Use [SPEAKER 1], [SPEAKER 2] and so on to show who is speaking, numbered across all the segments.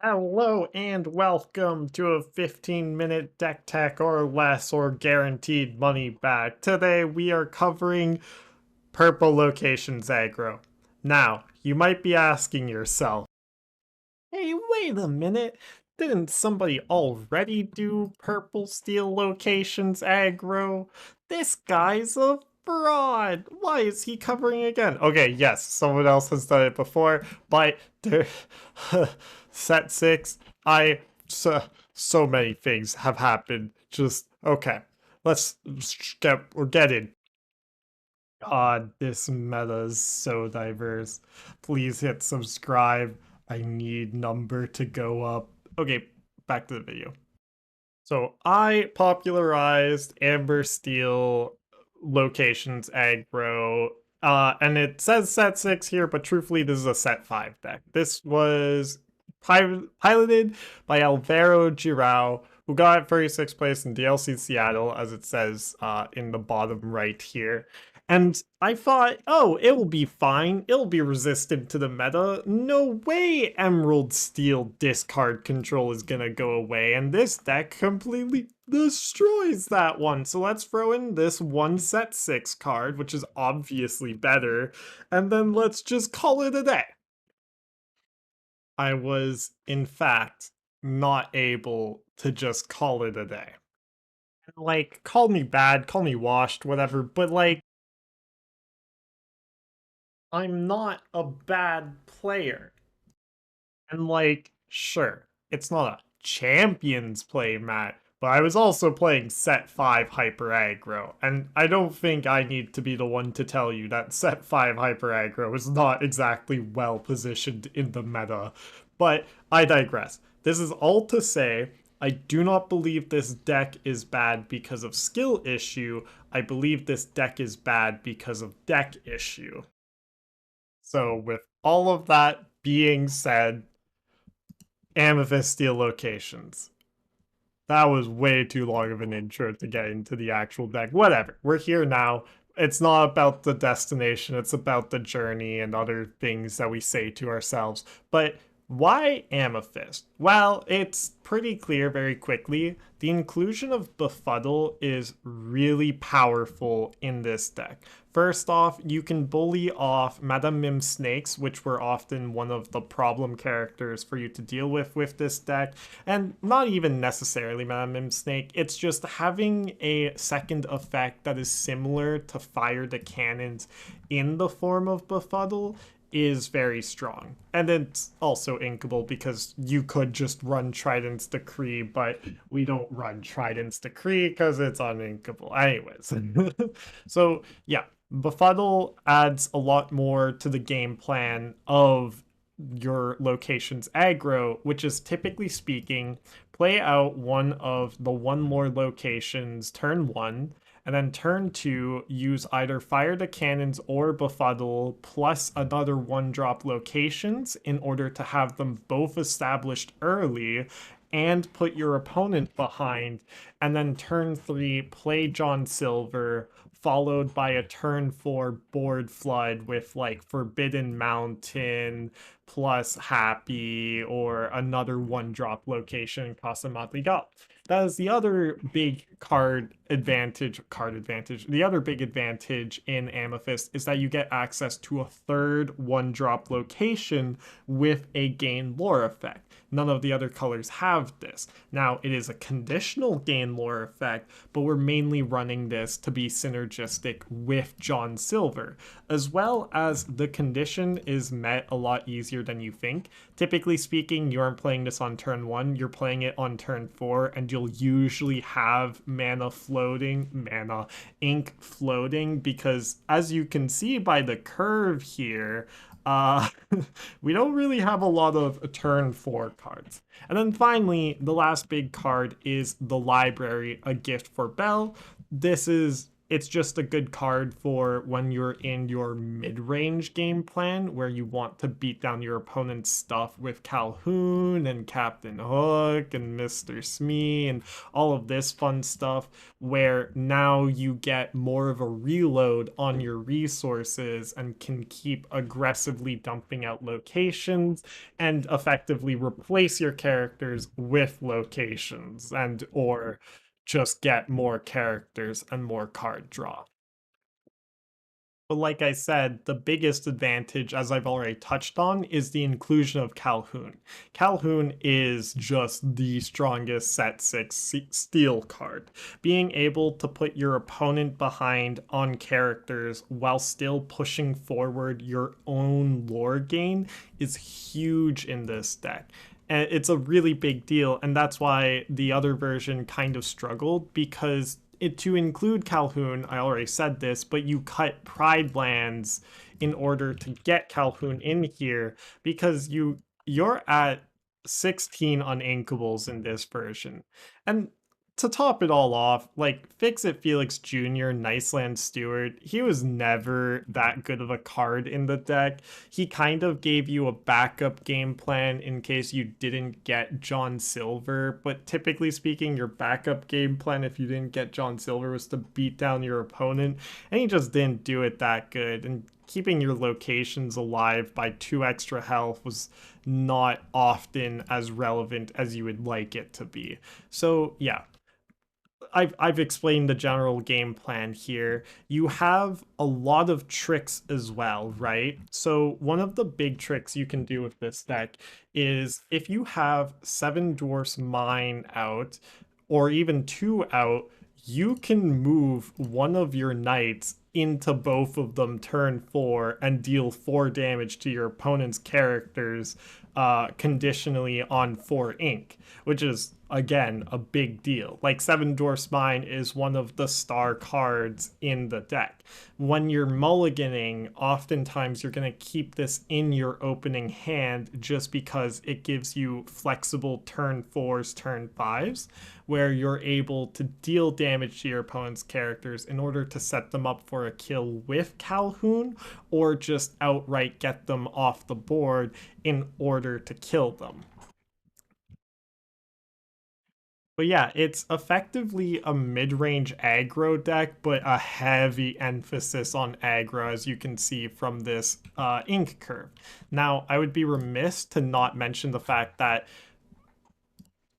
[SPEAKER 1] Hello and welcome to a 15-minute deck tech or less or guaranteed money back. Today we are covering purple locations aggro. Now, you might be asking yourself, hey, wait a minute, didn't somebody already do purple steel locations aggro? This guy's a fraud. Why is he covering again? Okay, yes, someone else has done it before, but there, set 6, so many things have happened. Just okay. Let's get in. God, this meta is so diverse. Please hit subscribe. I need number to go up. Okay, back to the video. So I popularized Amber Steel locations aggro. And it says set 6 here, but truthfully, this is a set 5 deck. This was piloted by Alvaro Girao, who got 36th place in DLC Seattle, as it says in the bottom right here. And I thought, oh, it'll be fine. It'll be resistant to the meta. No way Emerald Steel discard control is gonna go away. And this deck completely destroys that one. So let's throw in this one set 6 card, which is obviously better. And then let's just call it a day. I was, in fact, not able to just call it a day. Like, call me bad, call me washed, whatever, but like, I'm not a bad player. And like, sure, it's not a champions play, Matt, but I was also playing set 5 hyper aggro, and I don't think I need to be the one to tell you that set 5 hyper aggro is not exactly well positioned in the meta. But I digress. This is all to say, I do not believe this deck is bad because of skill issue. I believe this deck is bad because of deck issue. So with all of that being said, Amethyst Steel locations. That was way too long of an intro to get into the actual deck. Whatever, we're here now. It's not about the destination, it's about the journey and other things that we say to ourselves. But why Amethyst? Well, it's pretty clear very quickly. The inclusion of Befuddle is really powerful in this deck. First off, you can bully off Madame Mim snakes, which were often one of the problem characters for you to deal with this deck. And not even necessarily Madame Mim snake, it's just having a second effect that is similar to Fire the Cannons in the form of Befuddle is very strong. And it's also inkable because you could just run Trident's Decree, but we don't run Trident's Decree because it's uninkable. Anyways. So yeah, Befuddle adds a lot more to the game plan of your location's aggro, which is typically speaking, play out one of the one more locations turn 1, and then turn 2, use either Fire the Cannons or Befuddle plus another 1-drop locations in order to have them both established early and put your opponent behind. And then turn 3, play John Silver, followed by a turn 4 board flood with like Forbidden Mountain plus Happy or another 1-drop location Casamatiga. That is the other big card advantage. The other big advantage in Amethyst is that you get access to a third 1-drop location with a gain lore effect. None of the other colors have this. Now, it is a conditional gain lore effect, but we're mainly running this to be synergistic with John Silver, as well as the condition is met a lot easier than you think. Typically speaking, you aren't playing this on turn 1, you're playing it on turn 4, and you'll usually have ink floating, because as you can see by the curve here, uh, we don't really have a lot of turn 4 cards. And then finally, the last big card is the library, A Gift for Bell. This is It's just a good card for when you're in your mid-range game plan where you want to beat down your opponent's stuff with Calhoun and Captain Hook and Mr. Smee and all of this fun stuff, where now you get more of a reload on your resources and can keep aggressively dumping out locations and effectively replace your characters with locations and or just get more characters and more card draw. But like I said, the biggest advantage, as I've already touched on, is the inclusion of Calhoun. Calhoun is just the strongest set 6 steel card. Being able to put your opponent behind on characters while still pushing forward your own lore gain is huge in this deck. And it's a really big deal, and that's why the other version kind of struggled because to include Calhoun, I already said this, but you cut Pride lands in order to get Calhoun in here because you're at 16 unankables in this version. And to top it all off, like Fix It Felix Jr., Niceland Steward, he was never that good of a card in the deck. He kind of gave you a backup game plan in case you didn't get John Silver, but typically speaking, your backup game plan if you didn't get John Silver was to beat down your opponent, and he just didn't do it that good. And keeping your locations alive by 2 extra health was not often as relevant as you would like it to be. So, yeah, I've explained the general game plan here. You have a lot of tricks as well, right? So one of the big tricks you can do with this deck is if you have 7 Dwarfs Mine out, or even 2 out, you can move one of your knights into both of them turn 4 and deal 4 damage to your opponent's characters conditionally on 4 ink, which is again a big deal. Like 7 Dwarfs Mine is one of the star cards in the deck. When you're mulliganing, oftentimes you're going to keep this in your opening hand just because it gives you flexible turn 4s, turn 5s, where you're able to deal damage to your opponent's characters in order to set them up for a kill with Calhoun, or just outright get them off the board in order to kill them. But yeah, it's effectively a mid-range aggro deck, but a heavy emphasis on aggro, as you can see from this ink curve. Now, I would be remiss to not mention the fact that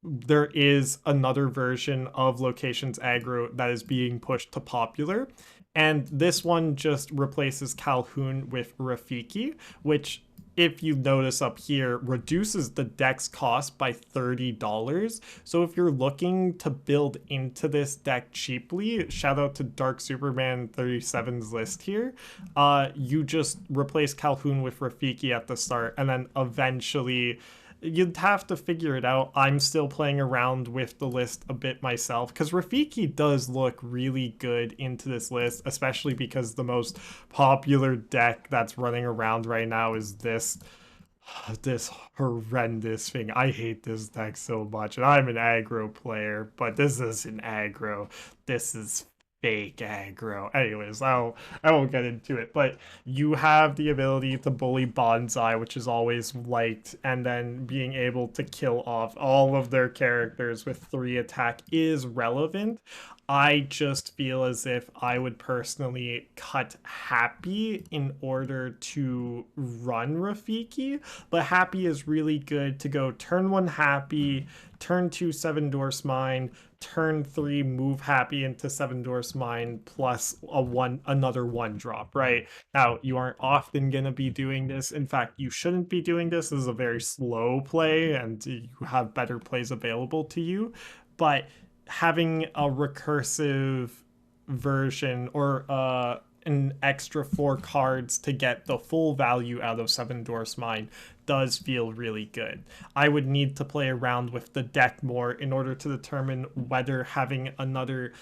[SPEAKER 1] there is another version of Locations Aggro that is being pushed to popular. And this one just replaces Calhoun with Rafiki, which, if you notice up here, reduces the deck's cost by $30. So if you're looking to build into this deck cheaply, shout out to Dark Superman 37's list here, you just replace Calhoun with Rafiki at the start, and then eventually you'd have to figure it out. I'm still playing around with the list a bit myself because Rafiki does look really good into this list, especially because the most popular deck that's running around right now is this horrendous thing. I hate this deck so much, and I'm an aggro player, but this isn't aggro. This is fake aggro. Anyways, I won't get into it, but you have the ability to bully Bonsai, which is always liked, and then being able to kill off all of their characters with 3 attack is relevant. I just feel as if I would personally cut Happy in order to run Rafiki, but Happy is really good to go turn 1 Happy, turn 2 7 Dwarfs Mine, turn 3 move Happy into 7 Dwarfs Mine plus another 1 drop, right? Now, you aren't often going to be doing this. In fact, you shouldn't be doing this. This is a very slow play and you have better plays available to you, but having a recursive version or an extra 4 cards to get the full value out of 7 Dwarfs Mine does feel really good. I would need to play around with the deck more in order to determine whether having another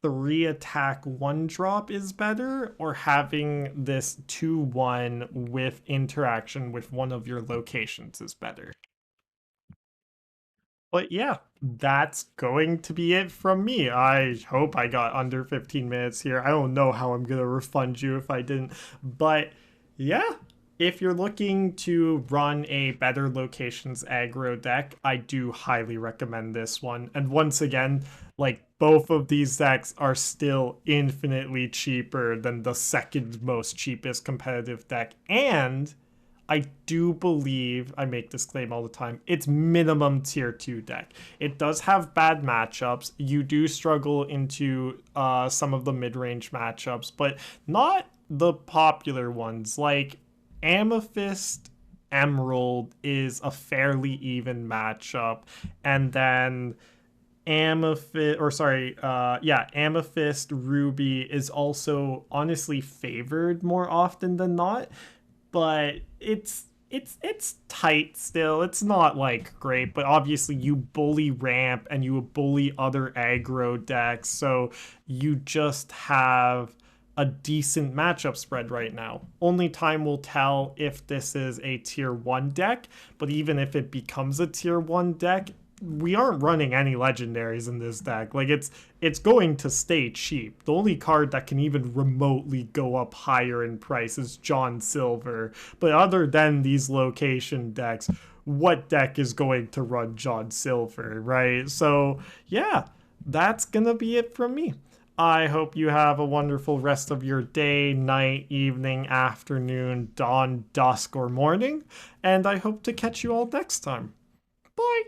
[SPEAKER 1] 3 attack 1 drop is better, or having this 2/1 with interaction with one of your locations is better. But yeah, that's going to be it from me. I hope I got under 15 minutes here. I don't know how I'm going to refund you if I didn't. But yeah, if you're looking to run a better locations aggro deck, I do highly recommend this one. And once again, like both of these decks are still infinitely cheaper than the second most cheapest competitive deck. And I do believe, I make this claim all the time, it's minimum tier 2 deck. It does have bad matchups. You do struggle into some of the mid range matchups, but not the popular ones. Like Amethyst Emerald is a fairly even matchup. And then Amethyst Ruby is also honestly favored more often than not, but it's tight still. It's not like great, but obviously you bully ramp and you bully other aggro decks, so you just have a decent matchup spread right now. Only time will tell if this is a tier 1 deck, but even if it becomes a tier 1 deck, we aren't running any legendaries in this deck. Like it's going to stay cheap. The only card that can even remotely go up higher in price is John Silver. But other than these location decks, what deck is going to run John Silver, right? So, yeah, that's going to be it from me. I hope you have a wonderful rest of your day, night, evening, afternoon, dawn, dusk, or morning, and I hope to catch you all next time. Bye!